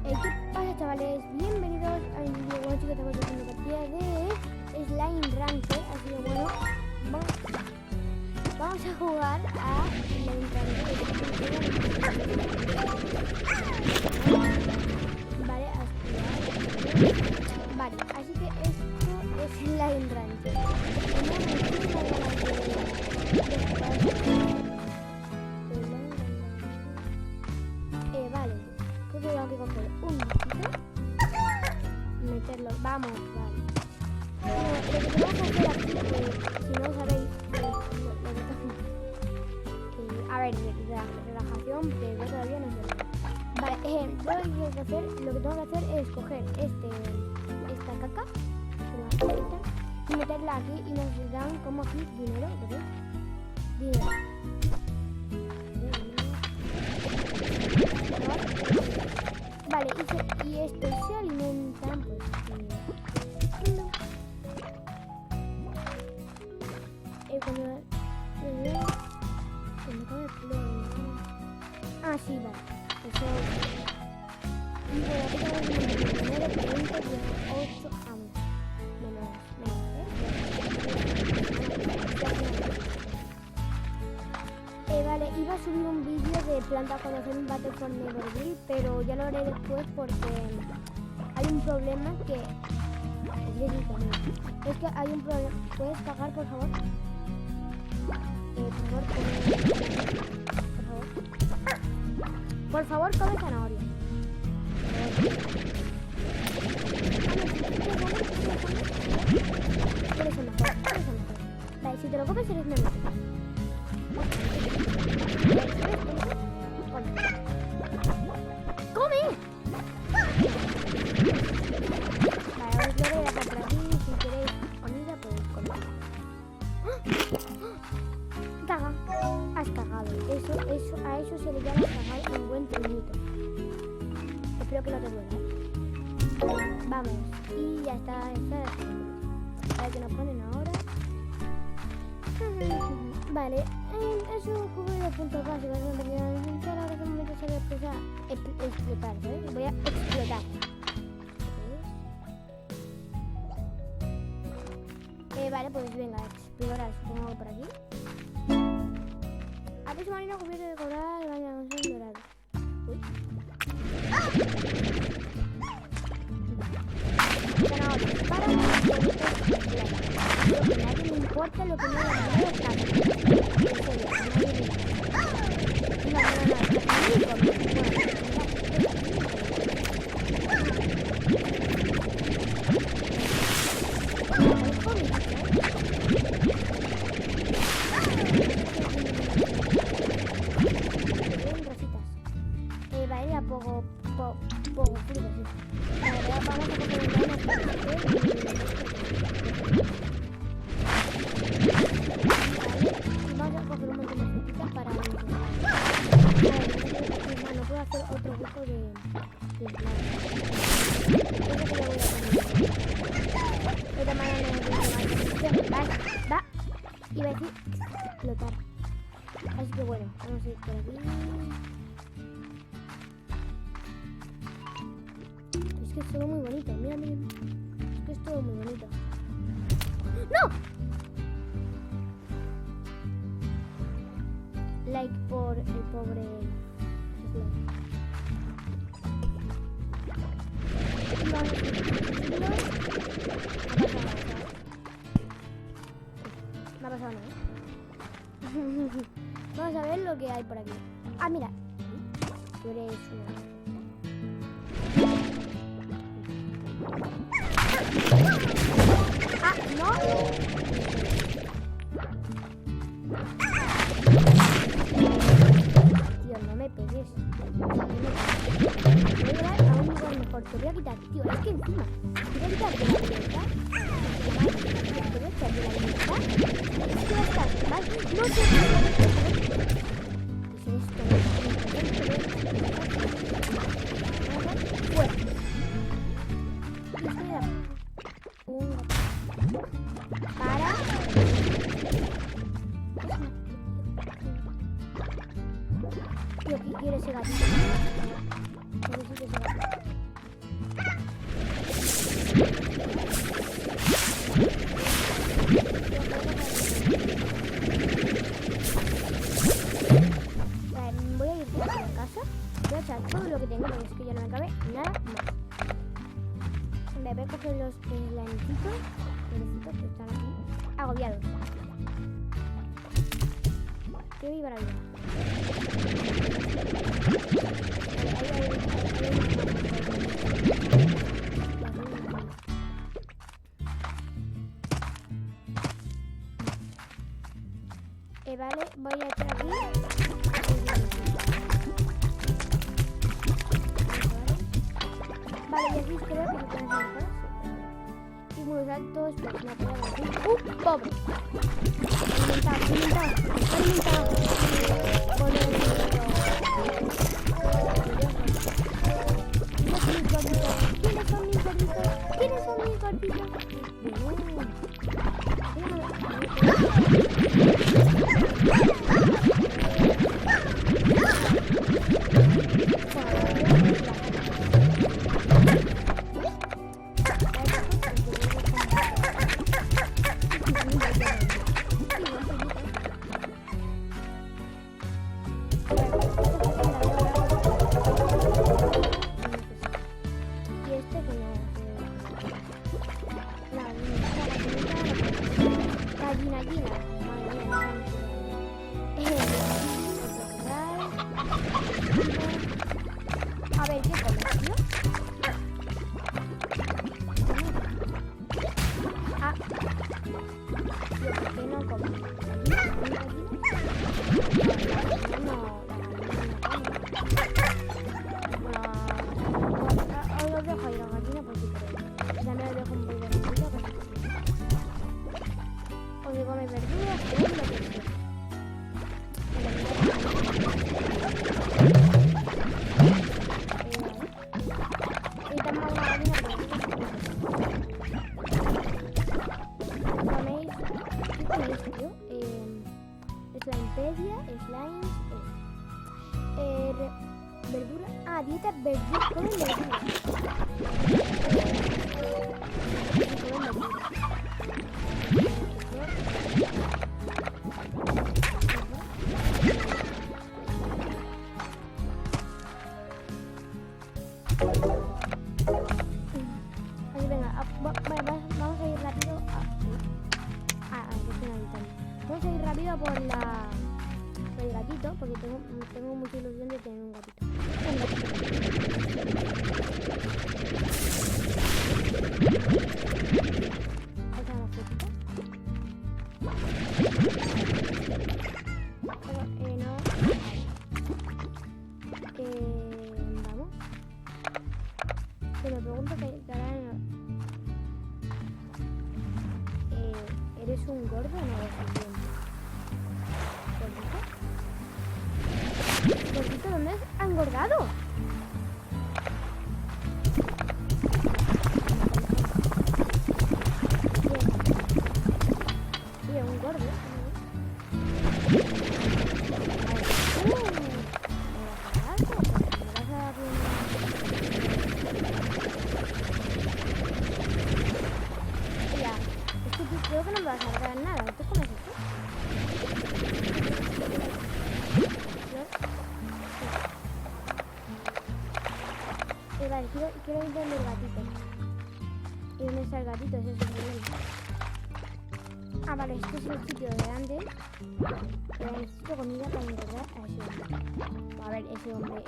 ¿Qué pasa, chavales? Bienvenidos a un video. Bueno, chicos, estamos haciendo partida de Slime Rancher. Así que bueno, vamos a jugar a Slime Rancher. Vale, vale, así que esto es Slime Rancher. Vale, creo que tengo que coger un bichito, meterlo, vamos, vale. Lo que tenemos que hacer aquí, si no sabéis, a ver, relajación, pero todavía no sé. Vale, lo que tengo que hacer es coger esta caca, y meterla aquí y nos dan como aquí dinero, ¿veis? Dinero. Vale, y estos se alimentan, pues... Ah, sí, vale. Eso... Y bueno, aquí tenemos un dinero, 30, 18... Vale, iba a subir un vídeo de planta cuando hacer un Battle for Neverville, pero ya lo haré después porque hay un problema que... Es que hay un problema... ¿Puedes pagar, por favor? Por favor, come zanahoria. Eres el mejor, eres el mejor. Vale, si te lo comes eres mejor. ¡Come! Vale, os lo voy a dejar por aquí. Si queréis comida, podéis comer. Caga. Has cagado. A eso se le llama cagar un buen truñito. Espero que no te duela. Vamos. Y ya está. A ver qué nos ponen ahora. Vale. Eso cubre los puntos básicos. Ahora que me meto a explotar, ¿sabes? Voy a explotar. Vale, pues venga, explorar. Supongo que por aquí. Aviso marino cubierto de coral, baña con sol dorado. Uy. Zanahoria. Para lo que nadie le importa, lo que no le importa. Iba a decir explotar. Así que bueno, vamos a ir por aquí. Es que es todo muy bonito, mira, mira. Es que es todo muy bonito. ¡No! Like por el pobre Slime. No ha pasado nada. Vamos a ver lo que hay por aquí. Ah, mira. Tú eres una... Ah, no. Tío, no me pegues. Voy a llegar a un lugar mejor. Te voy a quitar, tío. Es que encima te voy a quitar de la libertad. Te voy a quitar de la libertad. Es que va a estar, ¿vale? No sé qué es esto. Fuera. Para. Tío, ¿qué quiere ese gatito? Necesito ese gatito. es que ya no me cabe nada más. Me voy a coger los lanecitos que están aquí agobiados. ¡Qué viva la vida! Vale, voy a echar aquí. Vale, y aquí creo que se pueden hacer cosas. Y muy altos, pues no puedo decir. ¡Pobre! Alimentado. ¿Quiénes son mis gorditos? A ver, ¿qué comes, tío? Ah, ¿por qué no comes? Os los dejo ahí la gallina por si queréis. Ya me lo dejo un poco de gallina por si queréis. O si coméis verduras, o lo que sea. Verdura. Ah, dieta verdura. Comen verdura. Así, venga, vamos a ir rápido. Vamos a ir rápido por el gatito, porque tengo mucha ilusión de tener un gatito. Esta es la fotita. Pero, no. Vamos. Se me pregunto que ahora ¿eres un gordo o no lo sé? ¿Gordito dónde ha engordado? Bien, un gordo. Mira, es que tú creo que no me vas a dar nada. ¿Tú comes esto? Vale, quiero ir donde el gatito. ¿Y dónde está el gatito? Ese es el problema. Ah, vale, este es el sitio de antes. Necesito comida para engordar a ese hombre. A ver, ese hombre,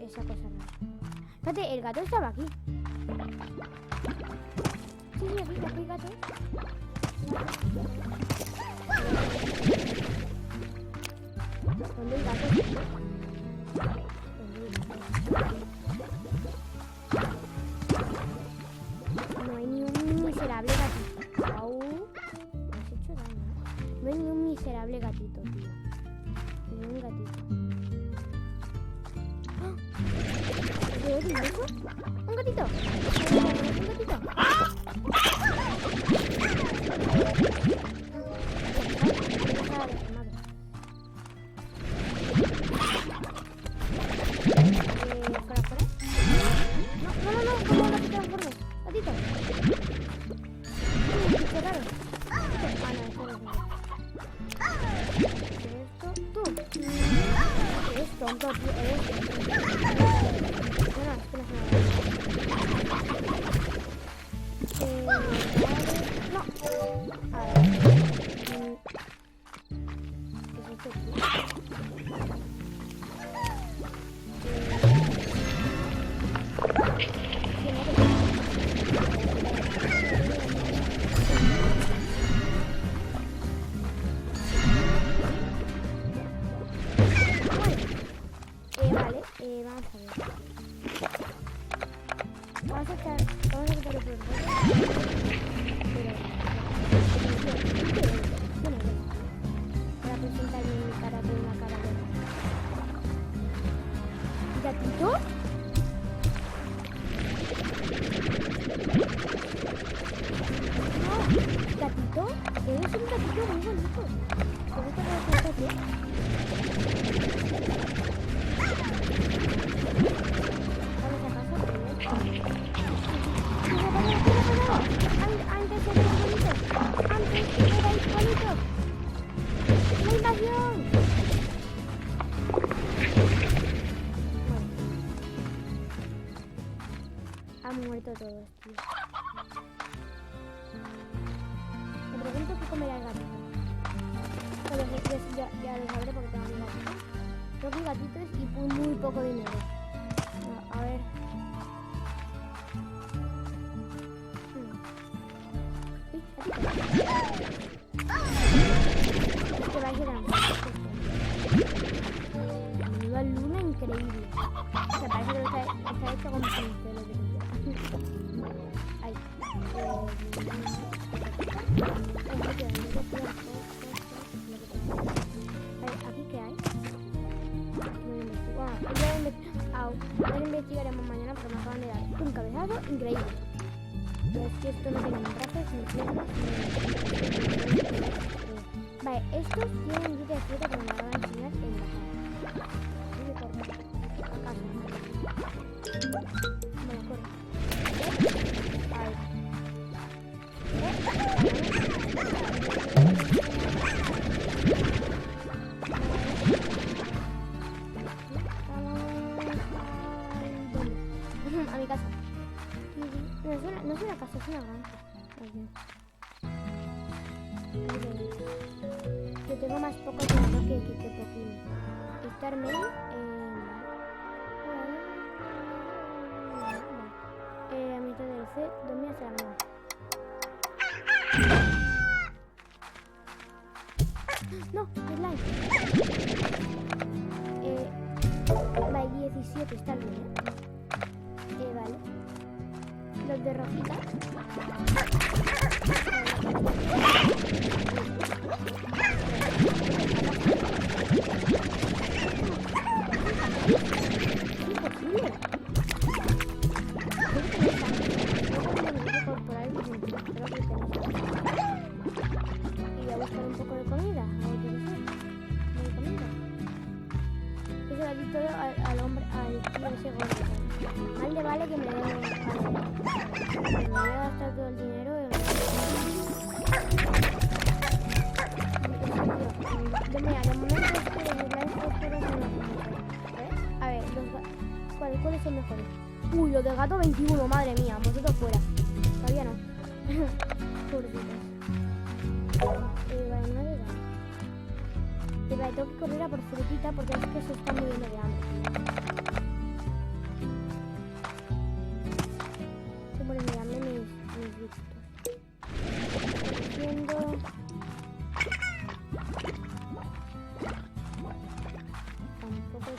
esa cosa rara. Fíjate, el gato estaba aquí. Sí, aquí el gato. ¿Dónde el gato? No hay ni un miserable gatito. Au. Me has hecho daño, ¿eh? No hay ni un miserable gatito, tío. Ni un gatito. ¡Ah! ¿Qué es eso? ¡Un gatito! ¡Un gatito! Tonto, tío, ¿Quién eres? Vale, vamos a ver. Vamos a quitar el problema. Para presentarme mi cara con una cara de gatito. No, gatito, eres un gatito muy bonito. ¿Te gusta que lo sientas bien? Vamos a pasar por esto. Antes erais bonitos. Antes erais bonitos. ¡La invasión! Bueno. Han muerto todos, tío. Me pregunto qué comerá el gatito. Pero ya lo sabré porque tengo mi gatito. Tengo mis gatitos y muy poco dinero. A ver. Es que va a ser una luna increíble. Me parece que está hecho con pinceles de pintura. Ahí. ¿Aquí qué hay? Ya lo investigaremos mañana porque me acaban de dar un cabezazo increíble. Pero es que esto no tiene ni brazos ni piernas ni... Vale, estos tienen lluvia de fruta pero me lo van a enseñar en la casa. Así que corre. A casa. Bueno, corre. Ahí. A mi casa. No es una casa, es una granja. Yo tengo más poco dinero que Poquín. Estar mail. A mitad del C, dormía hacia la no, slime. Vale, 17, está bien, vale. Los de rojita. Imposible. Y voy a buscar un poco de comida. A ver qué es. No hay comida. Eso lo di todo al hombre, al tío ese gordo. Mal le vale que me dé algo. Me voy a gastar todo el dinero en... Mira, de momento es que los slimes oscuros son los mejores. A ver, ¿cuáles son mejores? Uy, los del gato 21, madre mía, vosotros fuera. Todavía no. Pobrecitos. Vale, no le da. Vale, tengo que correr a por frutita porque es que se está muriendo de hambre. Se mueren de hambre mis bichitos. Haciendo... Tampoco.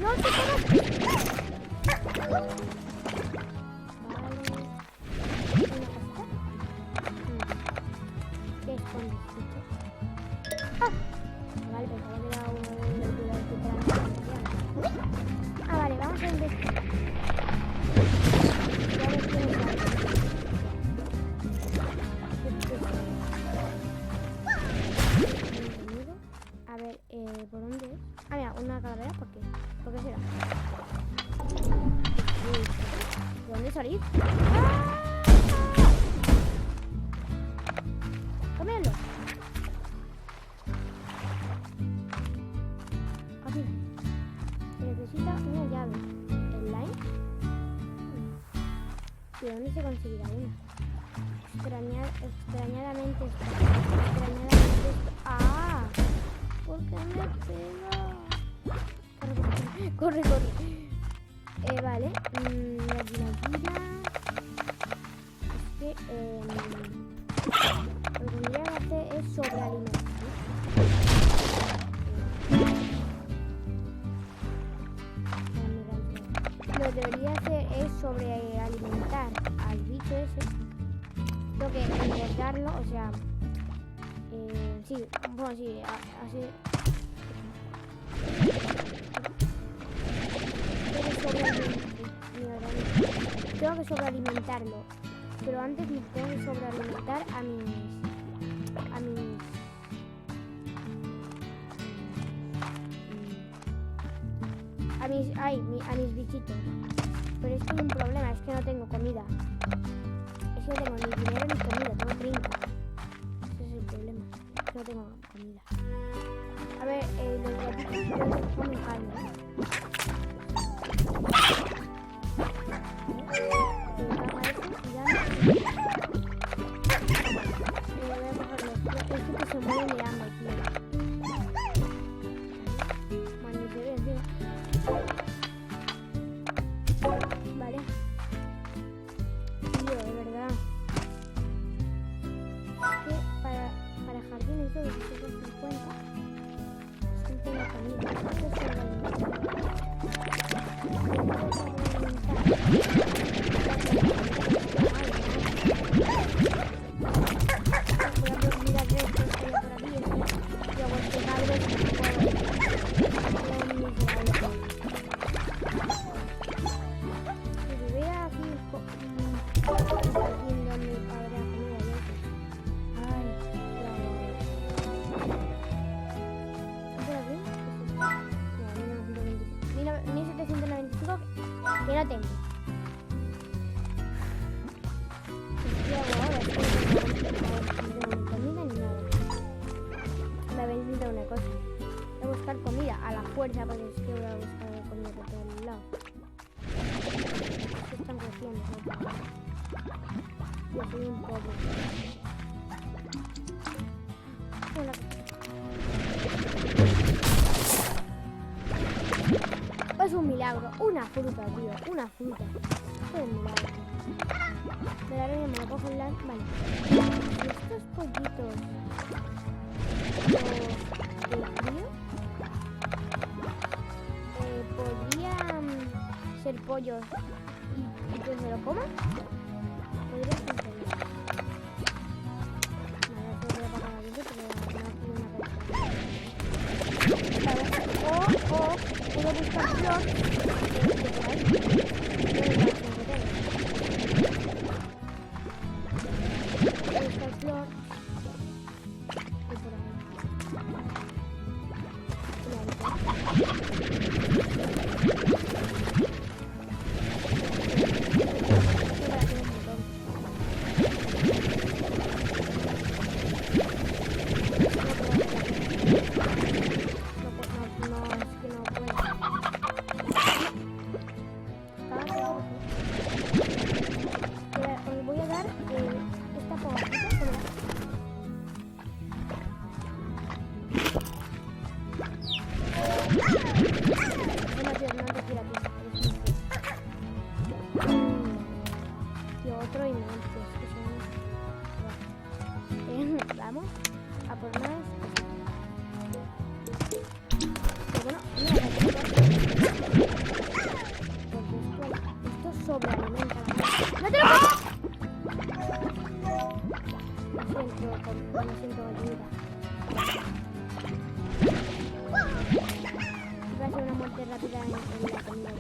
¡No, te comas! Vale. ¿Una pasta? ¿Qué escondes? ¡Ah! Vale, pensaba que era uno de los que te dan. Ah, vale, vamos a investigar. Ya ves que no sale. A ver, ¿por dónde es? Ah, mira, una calavera, ¿por qué? ¿Por qué será? ¿De dónde salís? ¡Ah! ¡Cómelo! Aquí. Se necesita una llave. ¿El lime? ¿Y de dónde se conseguirá una? Extrañadamente esto. ¡Ah! ¿Por qué me pega? Corre. Vale. La gallina. Es que lo que tendría que hacer es sobrealimentar. Lo que debería hacer es sobrealimentar al bicho ese. Tengo que engordarlo, o sea... sí, bueno, sí, así... Tengo que sobrealimentarlo, pero antes me tengo que sobrealimentar a mis bichitos. Pero es que hay un problema, es que no tengo comida. Es que no tengo ni dinero ni comida, tengo 30. Ese es el problema, no tengo comida. A ver, los gatitos creo que comen carne, que no tengo. ¿Qué hago ahora? No tengo comida ni nada. Me habéis dicho una cosa. Voy a buscar comida a la fuerza porque es que voy a buscar comida por todos lados. ¿Qué están creciendo? Yo soy un pobre. Hola. Es un milagro, una fruta, tío, una fruta. Es un milagro. De la araña me lo cojo en la... Vale. ¿Y estos pollitos? ¿El frío? ¿Podrían ser pollos y que se lo coman? Podría funcionar. Vale, esto voy a apagar la luz, pero no hace una puedo buscar flor por ahí. Puedo buscar flor y por ahí. Vamos a por más. Pero bueno, esto sobrealimenta. ¡No te lo comas! Lo siento, ayuda. Va a ser una muerte rápida en la comida.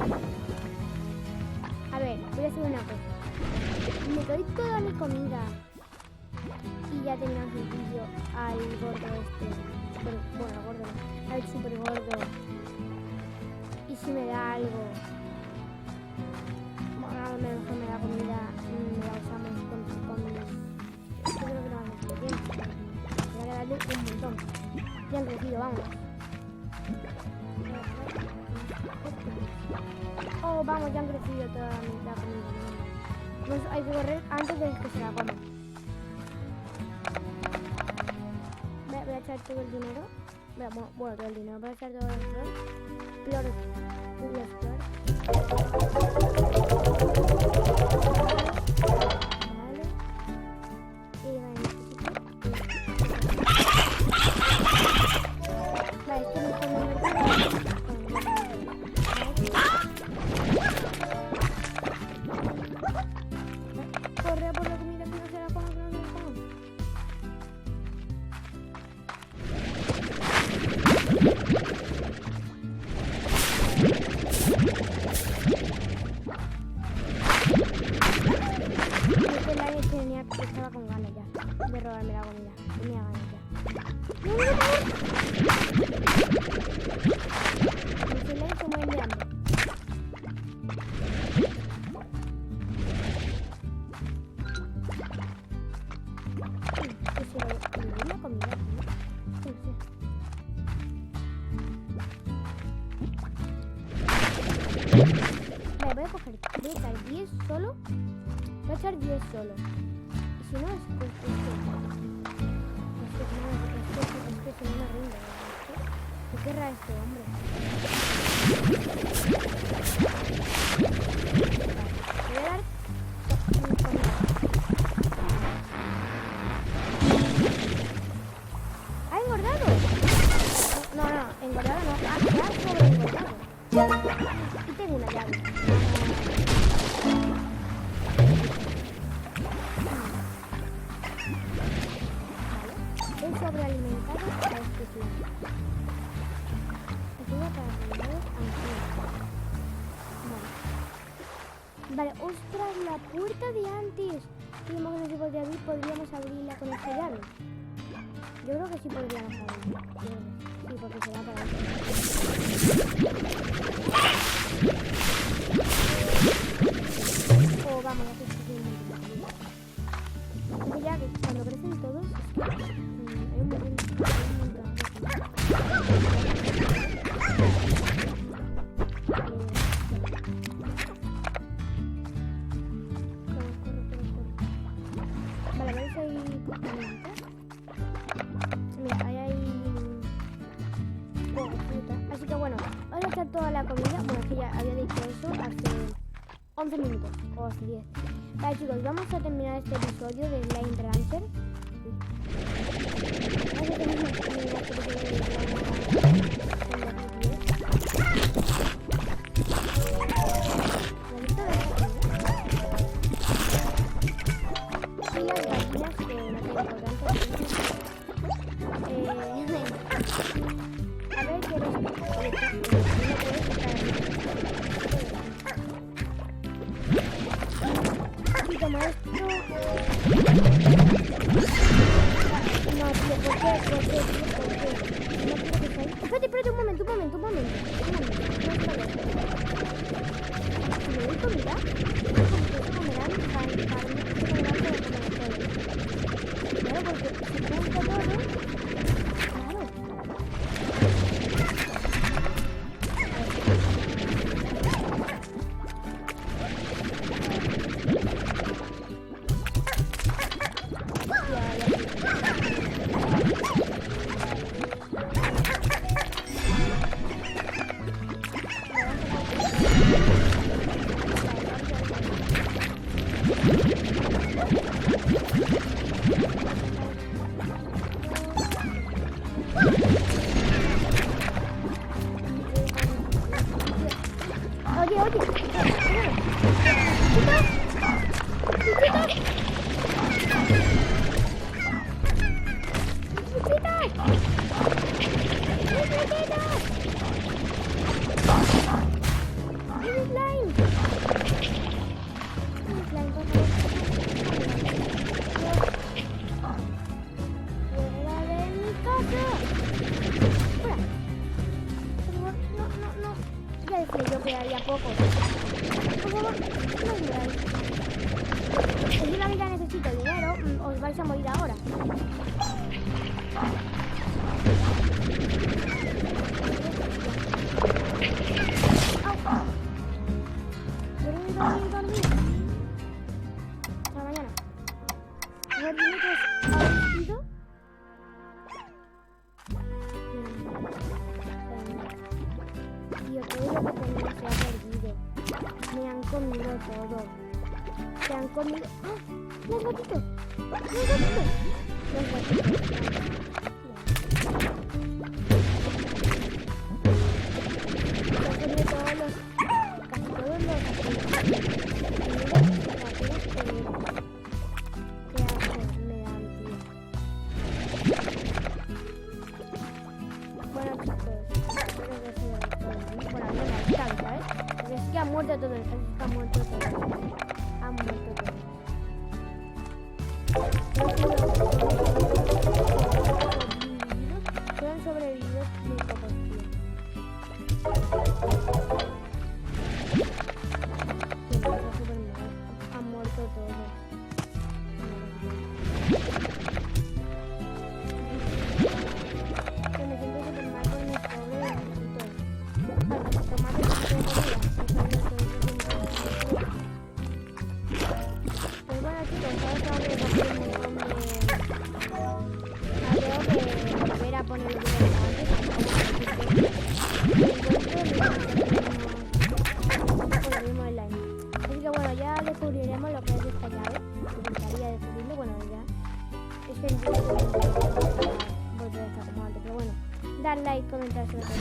A ver, voy a hacer una cosa. Me doy toda mi comida y ya terminamos el vídeo al gordo este. Bueno, al gordo no, al super gordo. Y si me da algo, bueno, a lo mejor me da comida, la usamos con yo creo que no vamos a hacer bien. Voy a darle un montón. Ya han crecido, vámonos. Oh, vamos, ya han crecido toda la comida. Pues hay que correr antes de que se la coman. Voy a echar todo el dinero. Bueno, todo el dinero. Voy a echar todo el flores. Vale. Y vale, esto no es como corre por la comida que no se la coma, que no se la coma. Este like tenía que estaba con ganas ya de robarme la comida. Tenía ganas ya. ¡No, no, no! Este like se mueve de hambre. Vale, voy a coger, voy a echar 10 solo. Voy a echar 10 solo. Y si no, es que no me rinde. ¿Qué querrá este hombre? Vale, voy a dar comida. ¿Ha engordado? No, engordado no. Ah, ya sobre engordado. Y tengo una llave. Vale. He sobrealimentado a este tiempo. Ayuda para rellenar antes. Vale, ostras, la puerta de antes. Dijimos que no se podía abrir, podríamos abrirla con esta llave. Yo creo que sí podríamos abrirla. Sí, porque se va a parar. Oh, vamos, ya que estoy muy bien. Ya que cuando crecen todos, hay un montón Vale, a ver si hay alimentos. Mira, ahí hay fruta. Así que bueno, vamos a echar toda la comida. Bueno, es que ya había dicho eso hace 11 minutos o hace 10. Vale, chicos, vamos a terminar este episodio de Slime Rancher. Vamos a terminar este episodio de Slime Espérate, un momento. Si le doy comida, comerán claro, porque si cuenta todo, claro. Slime, por favor. ¡Fuera de mi casa! ¡Fuera! Por favor, no. Ya decía yo que había pocos. Por favor, no muráis. Encima que ya necesito dinero, os vais a morir ahora. Dormir. Hasta mañana. ¿Habéis ido? Tío, todo lo que tenía se ha perdido. Me han comido todo. Se han comido... ¡Ah! ¡Los gatitos! ¡Los gatitos! Los gatitos. Se han comido todos los... Casi todos los gatitos. Qué asco me dan, tío. Bueno, chicos, espero que se vean todos. Bueno, no la distancia, ¿eh? Porque es que han muerto todos. Es que han muerto todos. Han muerto todos. Solo han sobrevivido muy pocos, tío. Han muerto todos. Que me siento súper mal con mis pobres gatitos. Bueno, tomates y comida. Pues bueno, chicos, ahora tengo que coger un montón de... Tengo que volver a poner el video antes. Así que bueno, ya descubriremos lo que es esta llave. Intentaría descubrirlo, bueno, ya. Es que no sé volver a estar como antes, pero bueno. Dar like, comentar sobre todo.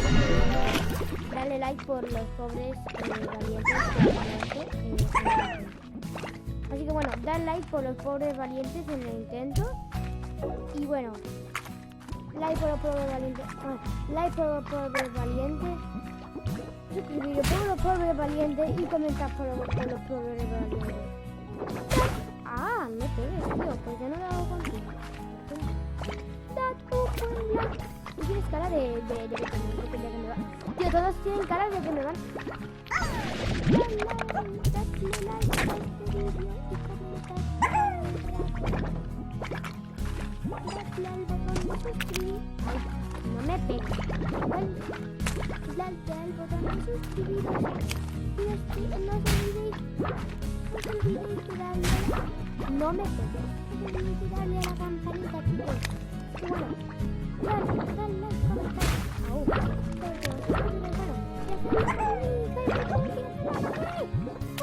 Darle like por los pobres valientes que así que bueno, dar like por los pobres valientes en el intento. Y bueno, like por los pobres valientes. Like por los pobres valientes. Suscribiros por los pobres valientes y comentar por los pobres valientes. Ah, no pegues, tío, pues ya no lo hago contigo. Y tienes cara de que me va. Tío, todos tienen cara de que me van. Dadle like a este video y dadle al botón de suscribir. No me pegues. Dadle al botón de suscribiros. Y no os olvidéis de darle a la... No me pegues. No os olvidéis de darle a la campanita, chicos. Y bueno, dale, comentar. Bueno, ya está.